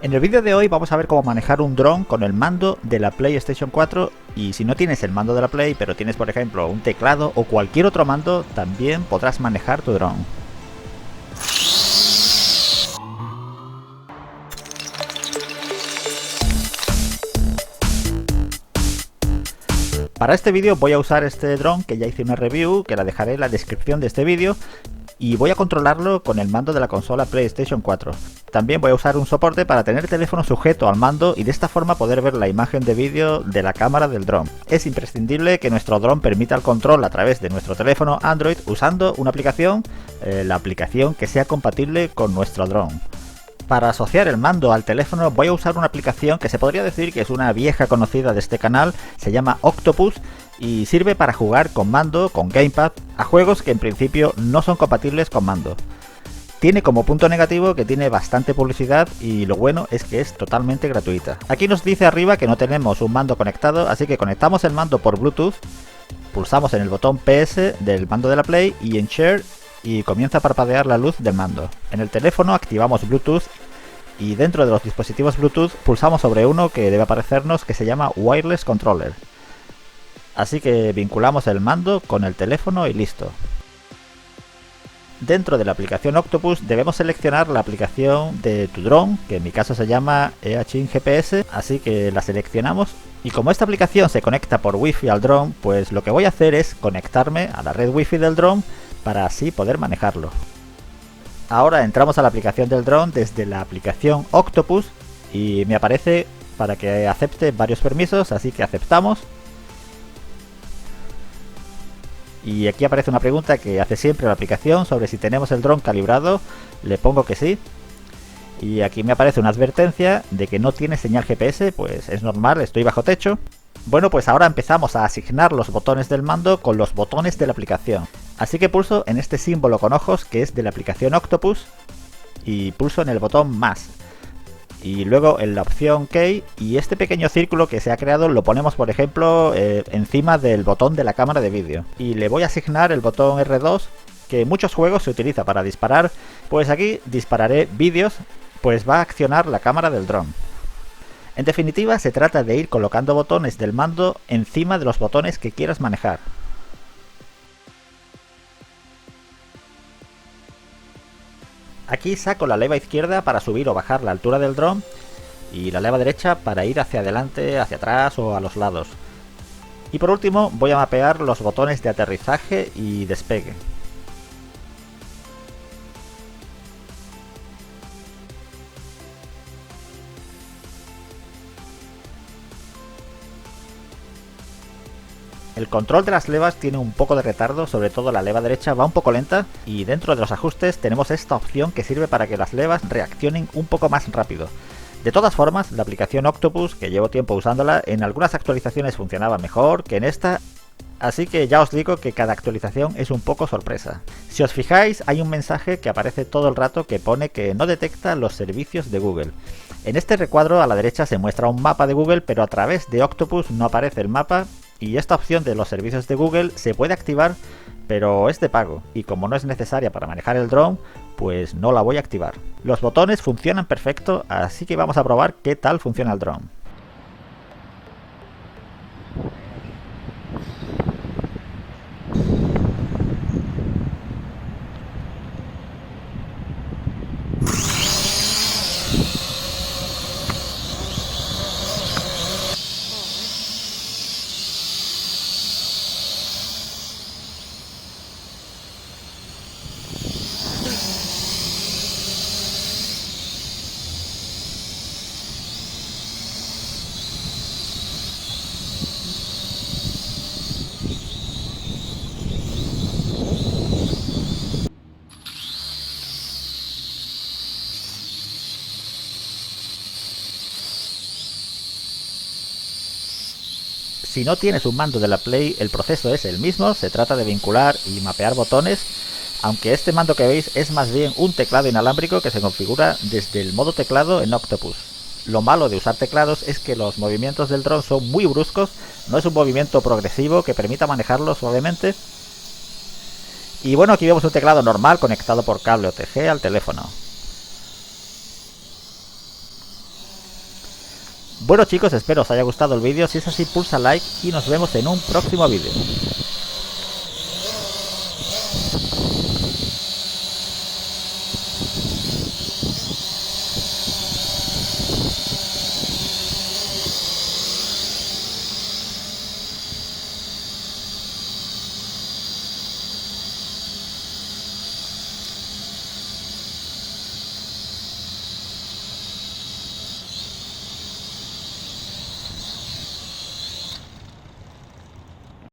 En el vídeo de hoy vamos a ver cómo manejar un dron con el mando de la PlayStation 4 y si no tienes el mando de la Play, pero tienes por ejemplo un teclado o cualquier otro mando, también podrás manejar tu dron. Para este vídeo voy a usar este dron que ya hice una review, que la dejaré en la descripción de este vídeo, y voy a controlarlo con el mando de la consola PlayStation 4. También voy a usar un soporte para tener el teléfono sujeto al mando y de esta forma poder ver la imagen de vídeo de la cámara del dron. Es imprescindible que nuestro dron permita el control a través de nuestro teléfono Android usando una aplicación, la aplicación que sea compatible con nuestro dron. Para asociar el mando al teléfono voy a usar una aplicación que se podría decir que es una vieja conocida de este canal, se llama Octopus y sirve para jugar con mando, con gamepad, a juegos que en principio no son compatibles con mando. Tiene como punto negativo que tiene bastante publicidad y lo bueno es que es totalmente gratuita. Aquí nos dice arriba que no tenemos un mando conectado, así que conectamos el mando por Bluetooth, pulsamos en el botón PS del mando de la Play y en Share y comienza a parpadear la luz del mando. En el teléfono activamos Bluetooth y dentro de los dispositivos Bluetooth pulsamos sobre uno que debe aparecernos que se llama Wireless Controller. Así que vinculamos el mando con el teléfono y listo. Dentro de la aplicación Octopus debemos seleccionar la aplicación de tu dron, que en mi caso se llama Eachine GPS, así que la seleccionamos. Y como esta aplicación se conecta por Wi-Fi al dron, pues lo que voy a hacer es conectarme a la red Wi-Fi del dron para así poder manejarlo. Ahora entramos a la aplicación del dron desde la aplicación Octopus y me aparece para que acepte varios permisos, así que aceptamos. Y aquí aparece una pregunta que hace siempre la aplicación sobre si tenemos el dron calibrado, le pongo que sí. Y aquí me aparece una advertencia de que no tiene señal GPS, pues es normal, estoy bajo techo. Bueno, pues ahora empezamos a asignar los botones del mando con los botones de la aplicación. Así que pulso en este símbolo con ojos que es de la aplicación Octopus y pulso en el botón más. Y luego en la opción Key y este pequeño círculo que se ha creado lo ponemos por ejemplo encima del botón de la cámara de vídeo. Y le voy a asignar el botón R2 que en muchos juegos se utiliza para disparar, pues aquí dispararé vídeos, pues va a accionar la cámara del dron. En definitiva, se trata de ir colocando botones del mando encima de los botones que quieras manejar. Aquí saco la leva izquierda para subir o bajar la altura del dron y la leva derecha para ir hacia adelante, hacia atrás o a los lados. Y por último voy a mapear los botones de aterrizaje y despegue. El control de las levas tiene un poco de retardo, sobre todo la leva derecha va un poco lenta y dentro de los ajustes tenemos esta opción que sirve para que las levas reaccionen un poco más rápido. De todas formas, la aplicación Octopus, que llevo tiempo usándola, en algunas actualizaciones funcionaba mejor que en esta, así que ya os digo que cada actualización es un poco sorpresa. Si os fijáis, hay un mensaje que aparece todo el rato que pone que no detecta los servicios de Google. En este recuadro a la derecha se muestra un mapa de Google, pero a través de Octopus no aparece el mapa. Y esta opción de los servicios de Google se puede activar, pero es de pago, y como no es necesaria para manejar el dron, pues no la voy a activar. Los botones funcionan perfecto, así que vamos a probar qué tal funciona el dron. Si no tienes un mando de la Play, el proceso es el mismo, se trata de vincular y mapear botones, aunque este mando que veis es más bien un teclado inalámbrico que se configura desde el modo teclado en Octopus. Lo malo de usar teclados es que los movimientos del dron son muy bruscos, no es un movimiento progresivo que permita manejarlo suavemente. Y bueno, aquí vemos un teclado normal conectado por cable OTG al teléfono. Bueno chicos, espero os haya gustado el vídeo, si es así pulsa like y nos vemos en un próximo vídeo.